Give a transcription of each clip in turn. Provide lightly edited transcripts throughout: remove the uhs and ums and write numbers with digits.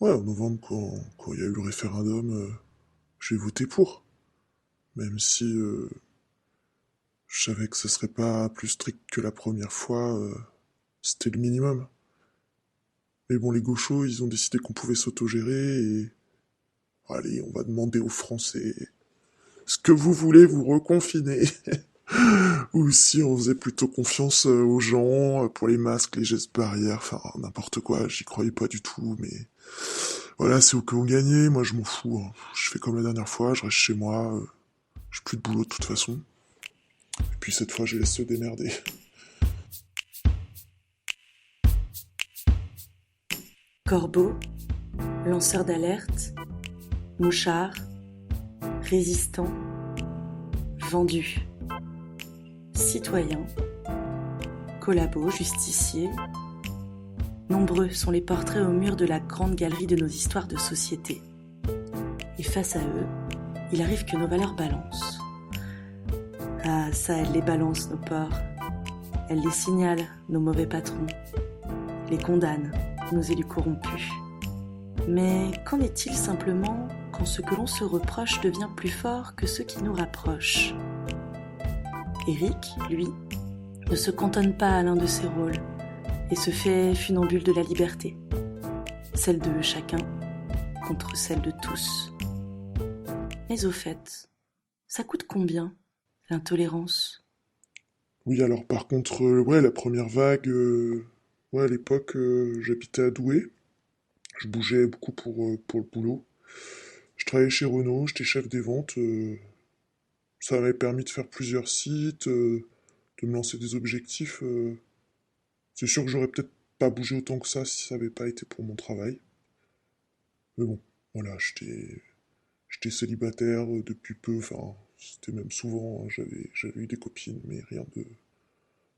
Ouais, en novembre, quand il y a eu le référendum, j'ai voté pour. Même si je savais que ce serait pas plus strict que la première fois, c'était le minimum. Mais bon, les gauchos, ils ont décidé qu'on pouvait s'autogérer et... Allez, on va demander aux Français ce que vous voulez vous reconfiner. Ou si on faisait plutôt confiance aux gens pour les masques, les gestes barrières, enfin n'importe quoi, j'y croyais pas du tout, mais voilà, c'est au que on gagnait, moi je m'en fous, hein. Je fais comme la dernière fois, je reste chez moi, j'ai plus de boulot de toute façon, et puis cette fois je laisse se démerder. Corbeau, lanceur d'alerte, mouchard, résistant, vendu, citoyen, collabo, justicier. Nombreux sont les portraits au mur de la grande galerie de nos histoires de société. Et face à eux, il arrive que nos valeurs balancent. Ah, ça, elles les balancent, nos porcs. Elles les signalent, nos mauvais patrons. Les condamnent, nos élus corrompus. Mais qu'en est-il simplement quand ce que l'on se reproche devient plus fort que ce qui nous rapproche? Éric, lui, ne se cantonne pas à l'un de ses rôles et se fait funambule de la liberté, celle de chacun contre celle de tous. Mais au fait, ça coûte combien, l'intolérance? Oui, alors par contre, ouais, la première vague, ouais, à l'époque, j'habitais à Douai, je bougeais beaucoup pour le boulot. Je travaillais chez Renault, j'étais chef des ventes, ça m'avait permis de faire plusieurs sites, de me lancer des objectifs. C'est sûr que j'aurais peut-être pas bougé autant que ça si ça avait pas été pour mon travail. Mais bon, voilà, j'étais célibataire depuis peu, enfin, c'était même souvent, hein, j'avais eu des copines, mais rien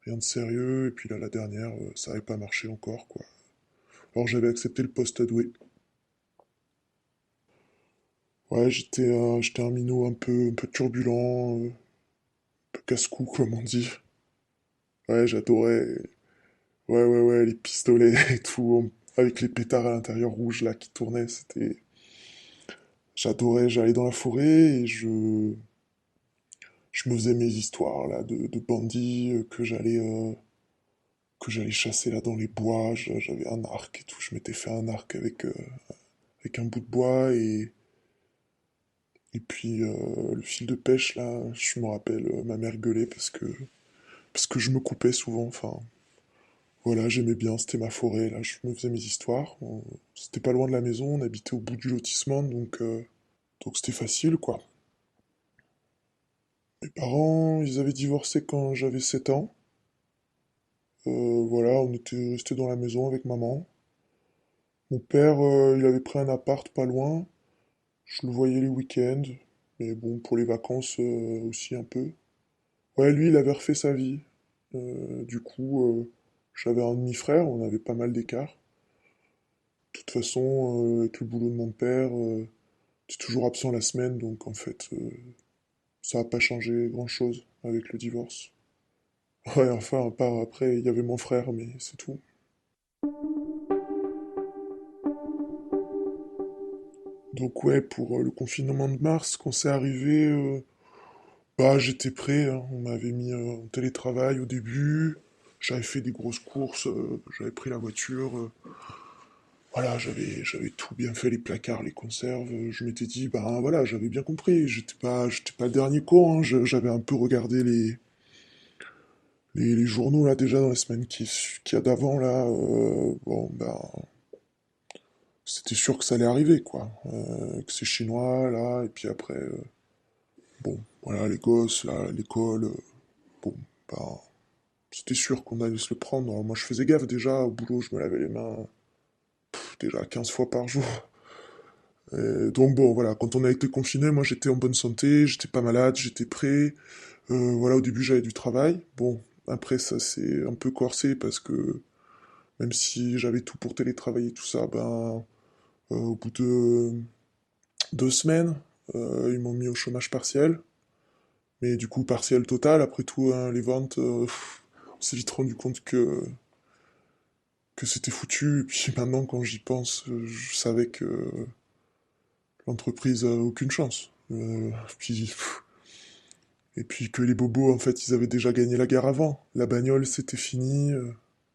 de sérieux. Et puis là, la dernière, ça avait pas marché encore, quoi. Alors j'avais accepté le poste à Douai. Ouais, j'étais un minot un peu turbulent, un peu casse-cou, comme on dit. Ouais, j'adorais, ouais, les pistolets et tout, avec les pétards à l'intérieur rouge là qui tournaient, j'adorais, j'allais dans la forêt et je me faisais mes histoires là de bandits que j'allais chasser là dans les bois. J'avais un arc et tout, je m'étais fait un arc avec un bout de bois et puis le fil de pêche là, je me rappelle, ma mère gueulait parce que je me coupais souvent. Enfin, voilà, j'aimais bien, c'était ma forêt là, je me faisais mes histoires. C'était pas loin de la maison, on habitait au bout du lotissement, donc c'était facile quoi. Mes parents, ils avaient divorcé quand j'avais 7 ans. Voilà, on était restés dans la maison avec maman. Mon père, il avait pris un appart pas loin. Je le voyais les week-ends. Mais bon, pour les vacances aussi un peu. Ouais, lui, il avait refait sa vie. Du coup, j'avais un demi-frère, on avait pas mal d'écart. De toute façon, avec le boulot de mon père, j'étais toujours absent la semaine, donc en fait, ça n'a pas changé grand-chose avec le divorce. Ouais, enfin, à part après, il y avait mon frère, mais c'est tout. Donc ouais, pour le confinement de mars, quand c'est arrivé, bah j'étais prêt, hein. On m'avait mis en télétravail au début. J'avais fait des grosses courses, j'avais pris la voiture. Voilà, j'avais tout bien fait, les placards, les conserves. Je m'étais dit, bah voilà, j'avais bien compris. J'étais pas le dernier con, hein. J'avais un peu regardé les journaux là déjà dans les semaines qui y a d'avant là. Bon, bah c'était sûr que ça allait arriver quoi. Que c'est chinois là, et puis après. Bon, voilà, les gosses, là, l'école, bon, bah, c'était sûr qu'on allait se le prendre. Alors, moi, je faisais gaffe déjà, au boulot, je me lavais les mains déjà 15 fois par jour. Donc bon, voilà, quand on a été confiné, moi, j'étais en bonne santé, j'étais pas malade, j'étais prêt. Voilà, au début, j'avais du travail. Bon, après, ça s'est un peu corsé parce que même si j'avais tout pour télétravailler, tout ça, ben, au bout de 2 semaines, ils m'ont mis au chômage partiel. Mais du coup, partiel total, après tout, hein, les ventes, on s'est vite rendu compte que que c'était foutu. Et puis maintenant, quand j'y pense, je savais que l'entreprise a aucune chance. Et puis que les bobos, en fait, ils avaient déjà gagné la guerre avant. La bagnole, c'était fini.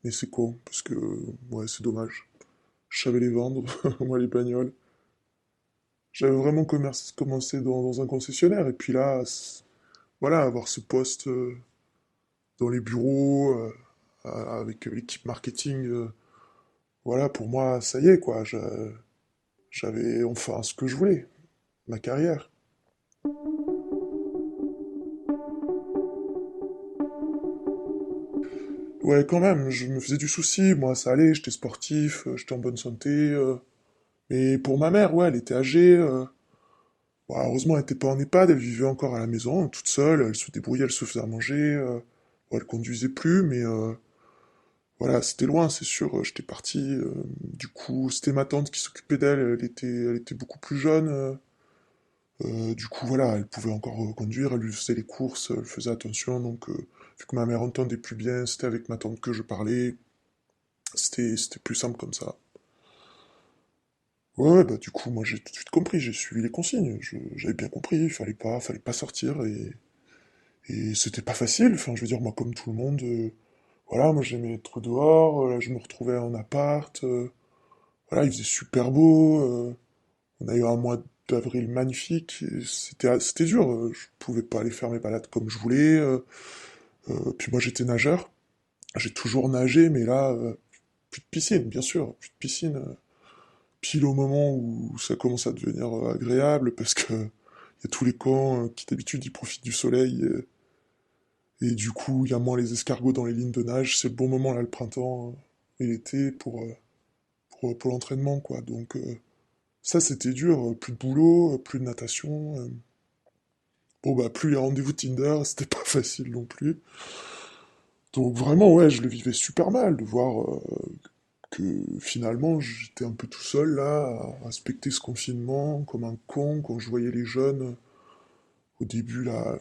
Mais c'est con, parce que, ouais, c'est dommage. Je savais les vendre, moi, les bagnoles. J'avais vraiment commencé dans un concessionnaire. Et puis là, voilà, avoir ce poste dans les bureaux, avec l'équipe marketing, voilà, pour moi, ça y est, quoi. J'avais enfin ce que je voulais, ma carrière. Ouais, quand même, je me faisais du souci, moi, ça allait, j'étais sportif, j'étais en bonne santé. Mais pour ma mère, ouais, elle était âgée. Bon, heureusement, elle était pas en EHPAD, elle vivait encore à la maison, toute seule, elle se débrouillait, elle se faisait à manger. Bon, elle conduisait plus, mais voilà, c'était loin, c'est sûr, j'étais parti. Du coup, c'était ma tante qui s'occupait d'elle, elle était beaucoup plus jeune. Du coup, voilà, elle pouvait encore conduire, elle lui faisait les courses, elle faisait attention, donc vu que ma mère entendait plus bien, c'était avec ma tante que je parlais, c'était plus simple comme ça. Ouais, ouais, bah du coup, moi j'ai tout de suite compris, j'ai suivi les consignes, j'avais bien compris, il fallait pas sortir, et c'était pas facile, enfin je veux dire, moi comme tout le monde, voilà, moi j'aimais être dehors, là, je me retrouvais en appart, voilà, il faisait super beau, on a eu un mois d'avril magnifique, et c'était dur, je pouvais pas aller faire mes balades comme je voulais, puis moi j'étais nageur, j'ai toujours nagé, mais là, plus de piscine, bien sûr, plus de piscine, pile au moment où ça commence à devenir agréable, parce que il y a tous les camps qui d'habitude ils profitent du soleil, et du coup il y a moins les escargots dans les lignes de nage, c'est le bon moment là, le printemps et l'été pour l'entraînement, quoi, donc ça c'était dur, plus de boulot, plus de natation, bon bah plus les rendez-vous Tinder, c'était pas facile non plus. Donc vraiment ouais, je le vivais super mal de voir que finalement j'étais un peu tout seul là à respecter ce confinement comme un con quand je voyais les jeunes au début là,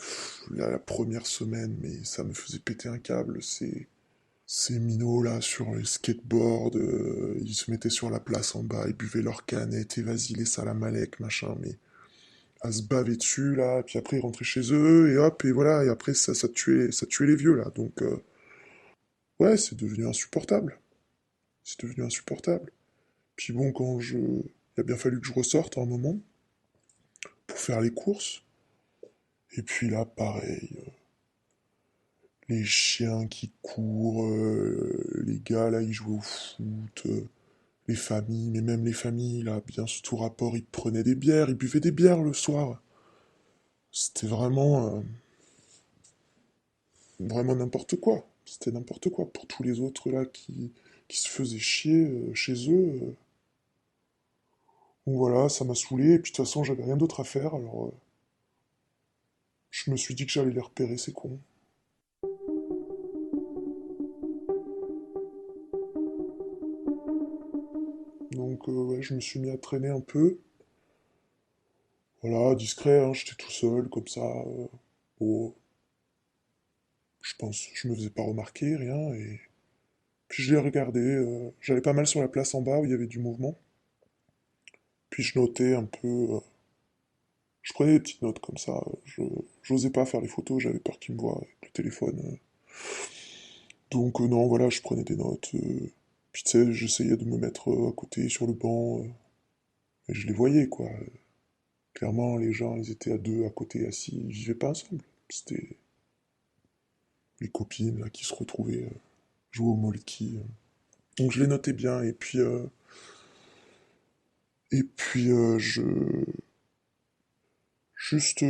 la première semaine, mais ça me faisait péter un câble, ces minots là sur les skateboards, ils se mettaient sur la place en bas, ils buvaient leurs canettes et vas-y les salamalek machin, mais à se baver dessus là, puis après ils rentraient chez eux et hop et voilà, et après ça tuait les vieux là, donc ouais, c'est devenu insupportable, c'est devenu insupportable. Puis bon, il a bien fallu que je ressorte à un moment pour faire les courses. Et puis là, pareil, les chiens qui courent, les gars là, ils jouaient au foot, les familles, mais même les familles là, bien sous tout rapport, ils prenaient des bières, ils buvaient des bières le soir. C'était vraiment n'importe quoi. C'était n'importe quoi pour tous les autres là qui se faisaient chier chez eux. Donc voilà, ça m'a saoulé, et puis de toute façon, j'avais rien d'autre à faire, alors je me suis dit que j'allais les repérer, ces cons. Donc ouais, je me suis mis à traîner un peu. Voilà, discret, hein, j'étais tout seul, comme ça. Bon, je pense, je me faisais pas remarquer, rien. Et puis je les regardais. J'allais pas mal sur la place en bas où il y avait du mouvement. Puis je notais un peu. Je prenais des petites notes comme ça. J'osais pas faire les photos, j'avais peur qu'ils me voient avec le téléphone. Donc non, voilà, je prenais des notes. Puis tu sais, j'essayais de me mettre à côté sur le banc. Et je les voyais, quoi. Clairement, les gens, ils étaient à deux, à côté, assis, ils vivaient pas ensemble. C'était les copines là, qui se retrouvaient jouer au molki. Donc je les notais bien, et puis juste,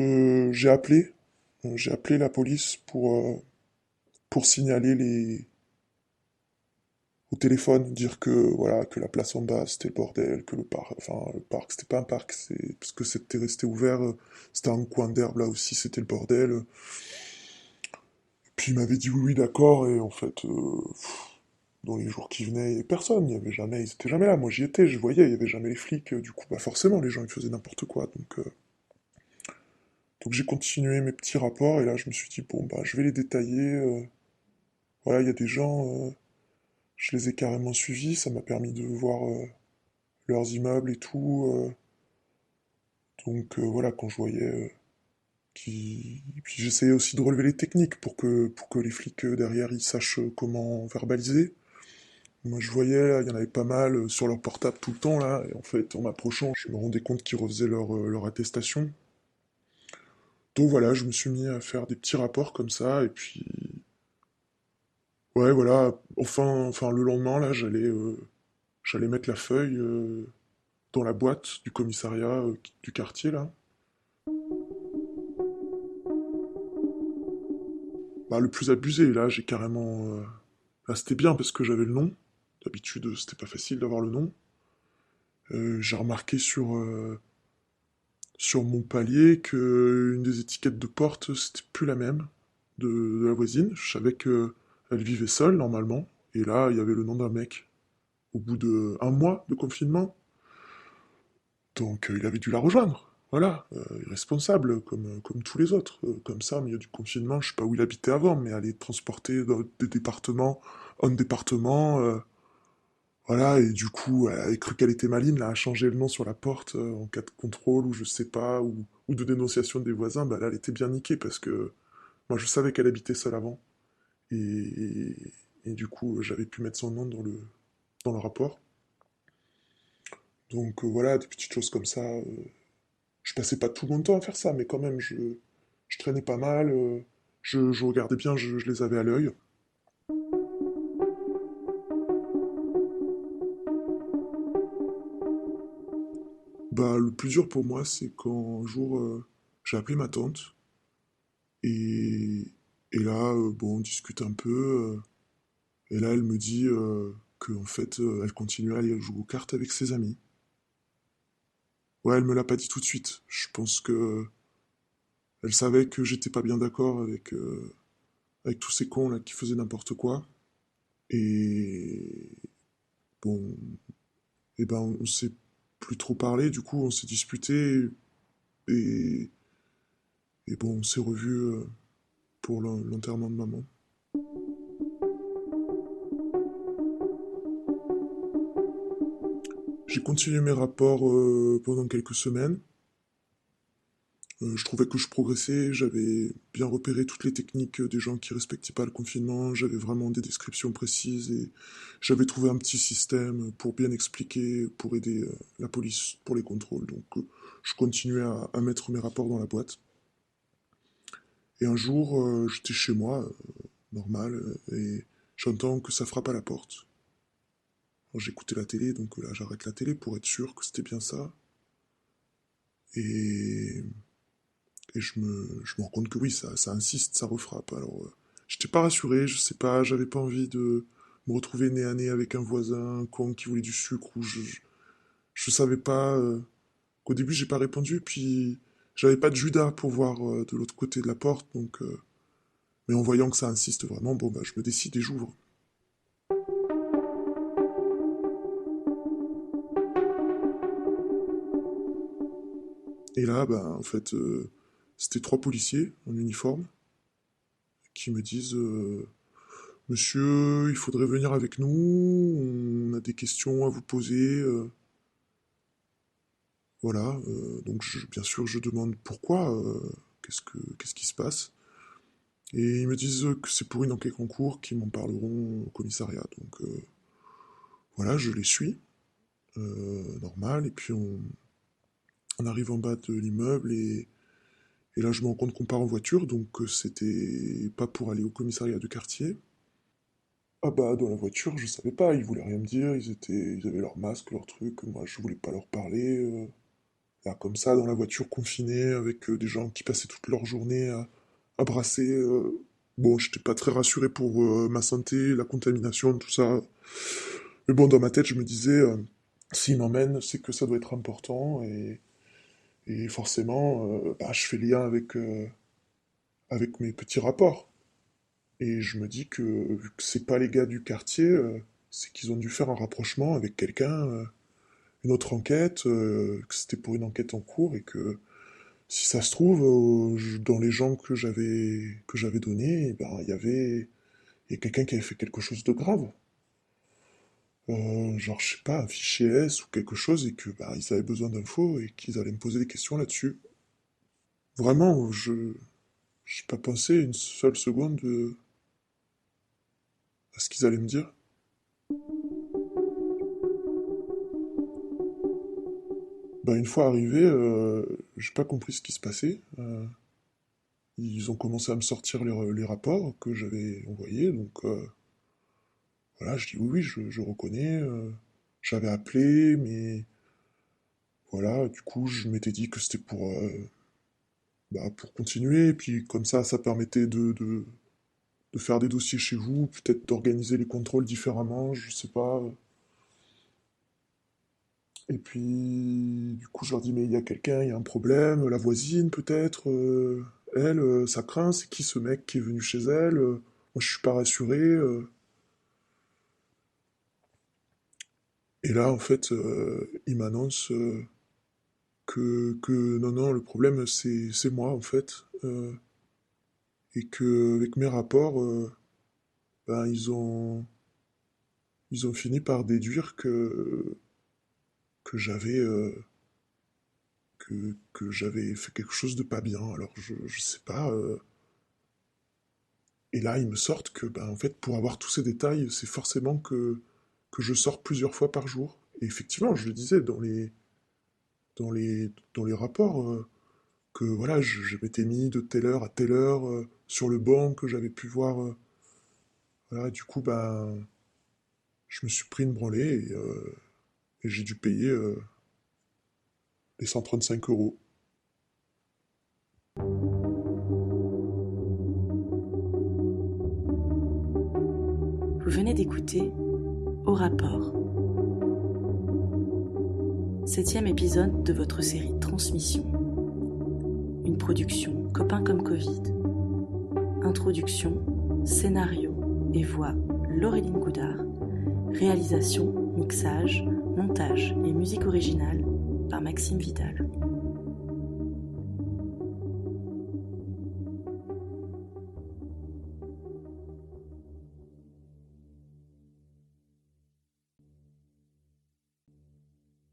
j'ai appelé la police pour signaler au téléphone, dire que voilà, que la place en bas c'était le bordel, que le parc c'était pas un parc, parce que c'était resté ouvert, c'était un coin d'herbe là aussi, c'était le bordel. Puis il m'avait dit oui, oui, d'accord, et en fait, dans les jours qui venaient, il n'y avait personne, ils étaient jamais là. Moi j'y étais, je voyais, il n'y avait jamais les flics, du coup, bah forcément, les gens ils faisaient n'importe quoi. Donc j'ai continué mes petits rapports, et là je me suis dit, bon, bah je vais les détailler. Voilà, il y a des gens Je les ai carrément suivis, ça m'a permis de voir leurs immeubles et tout. Donc voilà, quand je voyais qui... Puis j'essayais aussi de relever les techniques pour que les flics derrière ils sachent comment verbaliser. Moi je voyais, là, il y en avait pas mal sur leur portable tout le temps là, et en fait en m'approchant, je me rendais compte qu'ils refaisaient leur attestation. Donc voilà, je me suis mis à faire des petits rapports comme ça, et puis ouais voilà, enfin le lendemain là, j'allais mettre la feuille dans la boîte du commissariat du quartier là. Bah le plus abusé là, j'ai carrément là c'était bien parce que j'avais le nom. D'habitude c'était pas facile d'avoir le nom. J'ai remarqué sur mon palier que une des étiquettes de porte, c'était plus la même de la voisine. Je savais que elle vivait seule normalement, et là il y avait le nom d'un mec. Au bout de un mois de confinement, donc il avait dû la rejoindre. Voilà, irresponsable comme tous les autres. Comme ça, au milieu du confinement, je sais pas où il habitait avant, mais aller transporter dans des départements, un département, voilà, et du coup, elle avait cru qu'elle était maligne, là, a changé le nom sur la porte en cas de contrôle, ou je sais pas, ou de dénonciation des voisins, bah là, elle était bien niquée, parce que moi, je savais qu'elle habitait seule avant, et du coup, j'avais pu mettre son nom dans le rapport. Donc voilà, des petites choses comme ça. Je passais pas tout mon temps à faire ça, mais quand même, je traînais pas mal, je regardais bien, je les avais à l'œil. Bah, le plus dur pour moi, c'est quand un jour, j'ai appelé ma tante, et, et là, bon, on discute un peu, et là, elle me dit que en fait, elle continuait à aller jouer aux cartes avec ses amis. Ouais, elle me l'a pas dit tout de suite. Je pense que elle savait que j'étais pas bien d'accord avec tous ces cons là qui faisaient n'importe quoi. Et bon, et ben on s'est plus trop parlé, du coup on s'est disputé et, et bon on s'est revus pour l'enterrement de maman. J'ai continué mes rapports pendant quelques semaines. Je trouvais que je progressais, j'avais bien repéré toutes les techniques des gens qui respectaient pas le confinement, j'avais vraiment des descriptions précises et j'avais trouvé un petit système pour bien expliquer, pour aider la police pour les contrôles. Donc je continuais à mettre mes rapports dans la boîte. Et un jour, j'étais chez moi, normal, et j'entends que ça frappe à la porte. Alors, j'écoutais la télé, donc là j'arrête la télé pour être sûr que c'était bien ça. Et Et je me rends compte que oui, ça insiste, ça refrappe. Alors, j'étais pas rassuré, je sais pas, j'avais pas envie de me retrouver nez à nez avec un voisin, un con qui voulait du sucre, ou je savais pas. Qu'au début, j'ai pas répondu, puis j'avais pas de Judas pour voir de l'autre côté de la porte, donc. Mais en voyant que ça insiste vraiment, bon, bah, je me décide et j'ouvre. Et là, bah, en fait, c'était trois policiers en uniforme qui me disent Monsieur, il faudrait venir avec nous, on a des questions à vous poser. Voilà, donc bien sûr je demande pourquoi, qu'est-ce qui se passe. Et ils me disent que c'est pour une enquête en cours, qu'ils m'en parleront au commissariat. Donc voilà, je les suis, normal, et puis on arrive en bas de l'immeuble, et là je me rends compte qu'on part en voiture, donc c'était pas pour aller au commissariat de quartier. Ah bah dans la voiture, je savais pas, ils voulaient rien me dire, ils avaient leur masque, leur truc, moi je voulais pas leur parler. Là, comme ça, dans la voiture confinée, avec des gens qui passaient toute leur journée à brasser. Bon, j'étais pas très rassuré pour ma santé, la contamination, tout ça. Mais bon, dans ma tête, je me disais, s'ils m'emmènent, c'est que ça doit être important. Et forcément, bah, je fais lien avec mes petits rapports. Et je me dis que, vu que c'est pas les gars du quartier, c'est qu'ils ont dû faire un rapprochement avec quelqu'un, une autre enquête, que c'était pour une enquête en cours, et que si ça se trouve, dans les gens que j'avais donnés, eh ben, il y a quelqu'un qui avait fait quelque chose de grave. genre, je sais pas, un fichier S ou quelque chose, et que bah, ils avaient besoin d'infos et qu'ils allaient me poser des questions là-dessus. Vraiment, j'ai pas pensé une seule seconde à ce qu'ils allaient me dire. Bah, une fois arrivé, j'ai pas compris ce qui se passait. Ils ont commencé à me sortir les rapports que j'avais envoyés, donc voilà, je dis oui, oui, je reconnais. J'avais appelé, mais voilà, du coup, je m'étais dit que c'était pour continuer, et puis comme ça permettait de faire des dossiers chez vous, peut-être d'organiser les contrôles différemment, je sais pas. Et puis, du coup, je leur dis, mais il y a quelqu'un, il y a un problème, la voisine peut-être, elle, ça craint, c'est qui ce mec qui est venu chez elle, moi je suis pas rassuré. Et là, en fait, il m'annonce que non, non, le problème c'est moi en fait, et que avec mes rapports, ben, ils ont fini par déduire que j'avais que j'avais fait quelque chose de pas bien. Alors je sais pas. Et là, ils me sortent que ben, en fait, pour avoir tous ces détails, c'est forcément que je sors plusieurs fois par jour. Et effectivement, je le disais dans les rapports, que voilà, je m'étais mis de telle heure à telle heure sur le banc, que j'avais pu voir. Voilà, du coup, ben, je me suis pris une branlée et j'ai dû payer les 135 euros. Vous venez d'écouter Au rapport, 7e épisode de votre série Transmission, une production Copains comme Covid. Introduction, scénario et voix Laureline Goudard. Réalisation, mixage, montage et musique originale par Maxime Vidal.